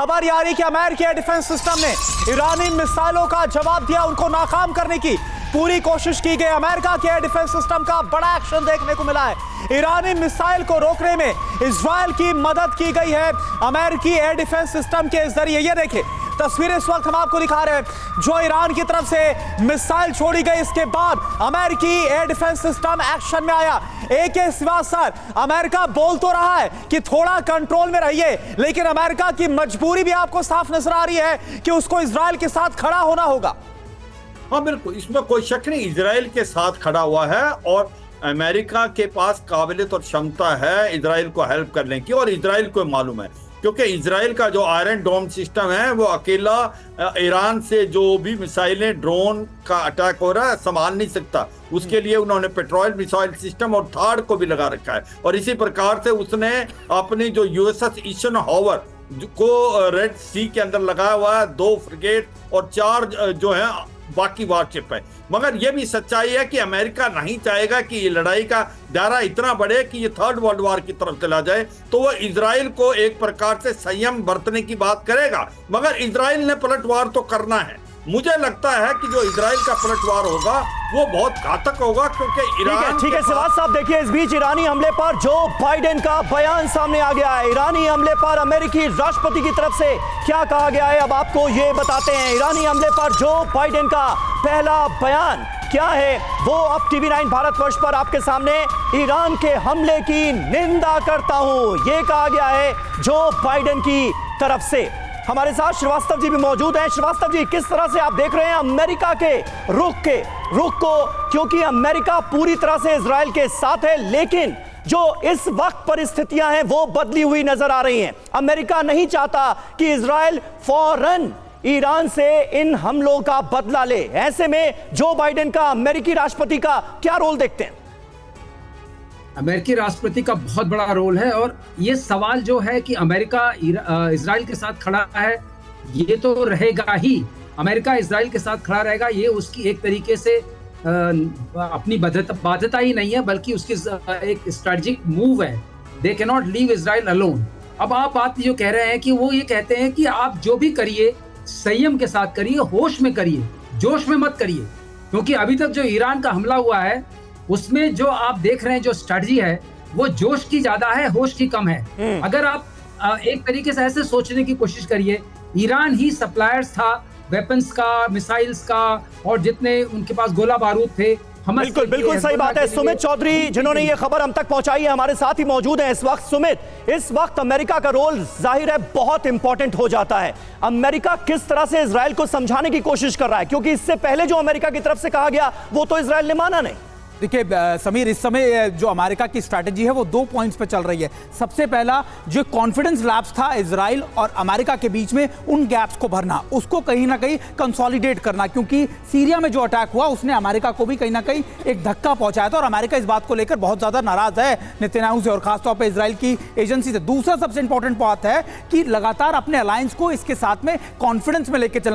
खबर यह आ रही कि अमेरिकी एयर डिफेंस सिस्टम ने ईरानी मिसाइलों का जवाब दिया, उनको नाकाम करने की पूरी कोशिश की गई। अमेरिका के एयर डिफेंस सिस्टम का बड़ा एक्शन देखने को मिला है। ईरानी मिसाइल को रोकने में इजराइल की मदद की गई है अमेरिकी एयर डिफेंस सिस्टम के जरिए। ये देखिए तस्वीरें इस वक्त हम आपको दिखा रहे हैं जो ईरान की तरफ से मिसाइल छोड़ी गई, इसके बाद अमेरिकी एयर डिफेंस सिस्टम एक्शन में आया। AK श्रीवास्तव, अमेरिका बोल तो रहा है कि थोड़ा कंट्रोल में रहिए, लेकिन अमेरिका की मजबूरी भी आपको साफ नजर आ रही है कि उसको इजराइल के साथ खड़ा होना होगा। हाँ बिल्कुल, इसमें कोई शक नहीं, इजराइल के साथ खड़ा हुआ है और अमेरिका के पास काबिलियत और क्षमता है इजराइल को हेल्प करने की। और इजराइल को मालूम है क्योंकि इजराइल का जो आयरन डोम सिस्टम है वो अकेला ईरान से जो भी मिसाइलें ड्रोन का अटैक हो रहा है संभाल नहीं सकता। उसके लिए उन्होंने पेट्रोल मिसाइल सिस्टम और थार्ड को भी लगा रखा है। और इसी प्रकार से उसने अपनी जो USS ईशनहावर को रेड सी के अंदर लगाया हुआ है, 2 फ्रिगेट और 4 जो है बाकी वारशिप है। मगर यह भी सच्चाई है कि अमेरिका नहीं चाहेगा कि ये लड़ाई का दायरा इतना बढ़े कि ये 3rd वर्ल्ड वॉर की तरफ चला जाए, तो वो इजराइल को एक प्रकार से संयम बरतने की बात करेगा। मगर इजराइल ने पलटवार तो करना है। मुझे लगता है कि जो इजराइल का पलटवार होगा वो बहुत घातक होगा, क्योंकि ईरान ठीक है श्रीवास्तव साहब, देखिए इस बीच ईरानी हमले पर जो बाइडेन का बयान सामने आ गया है। ईरानी हमले पर अमेरिकी राष्ट्रपति की तरफ से क्या कहा गया है, अब आपको ये बताते हैं। ईरानी हमले पर जो बाइडेन का पहला बयान क्या है वो अब TV9 भारतवर्ष पर आपके सामने। ईरान के हमले की निंदा करता हूं, ये कहा गया है जो बाइडेन की तरफ से। हमारे साथ श्रीवास्तव जी भी मौजूद हैं। श्रीवास्तव जी, किस तरह से आप देख रहे हैं अमेरिका के रुख को, क्योंकि अमेरिका पूरी तरह से इजराइल के साथ है, लेकिन जो इस वक्त परिस्थितियां हैं वो बदली हुई नजर आ रही हैं। अमेरिका नहीं चाहता कि इजराइल फौरन ईरान से इन हमलों का बदला ले। ऐसे में जो बाइडेन का अमेरिकी राष्ट्रपति का क्या रोल देखते हैं? अमेरिकी राष्ट्रपति का बहुत बड़ा रोल है। और ये सवाल जो है कि अमेरिका इजराइल के साथ खड़ा है, ये तो रहेगा ही। अमेरिका इजराइल के साथ खड़ा रहेगा, ये उसकी एक तरीके से अपनी बाध्यता ही नहीं है, बल्कि उसकी एक स्ट्रेटेजिक मूव है। They can not leave Israel alone. अब आप बात जो कह रहे हैं कि वो ये कहते हैं कि आप जो भी करिए संयम के साथ करिए, होश में करिए, जोश में मत करिए। क्योंकि अभी तक जो ईरान का हमला हुआ है उसमें जो आप देख रहे हैं जो स्ट्रेटजी है वो जोश की ज्यादा है, होश की कम है। अगर आप एक तरीके से ऐसे सोचने की कोशिश करिए, ईरान ही सप्लायर्स था वेपन्स का, मिसाइल्स का, और जितने उनके पास गोला बारूद थे। बिल्कुल सही बात है। सुमित चौधरी जिन्होंने ये खबर हम तक पहुंचाई है हमारे साथ ही मौजूद हैं इस वक्त। सुमित, इस वक्त अमेरिका का रोल जाहिर है बहुत इंपॉर्टेंट हो जाता है। अमेरिका किस तरह से इजराइल को समझाने की कोशिश कर रहा है, क्योंकि इससे पहले जो अमेरिका की तरफ से कहा गया वो तो इजराइल ने माना नहीं। देखिए समीर, इस समय जो अमेरिका की स्ट्रैटेजी है वो 2 पॉइंट्स पे चल रही है। सबसे पहला जो कॉन्फिडेंस लैप्स था इजराइल और अमेरिका के बीच में, उन गैप्स को भरना, उसको कहीं ना कहीं कंसोलिडेट करना, क्योंकि सीरिया में जो अटैक हुआ उसने अमेरिका को भी कहीं ना कहीं एक धक्का पहुंचाया था और अमेरिका इस बात को लेकर बहुत ज्यादा नाराज है नेतन्याहू से और खासतौर पर इजराइल की एजेंसी से। दूसरा सबसे इंपॉर्टेंट बात है कि लगातार अपने अलायंस को इसके साथ में कॉन्फिडेंस में लेकर चलना।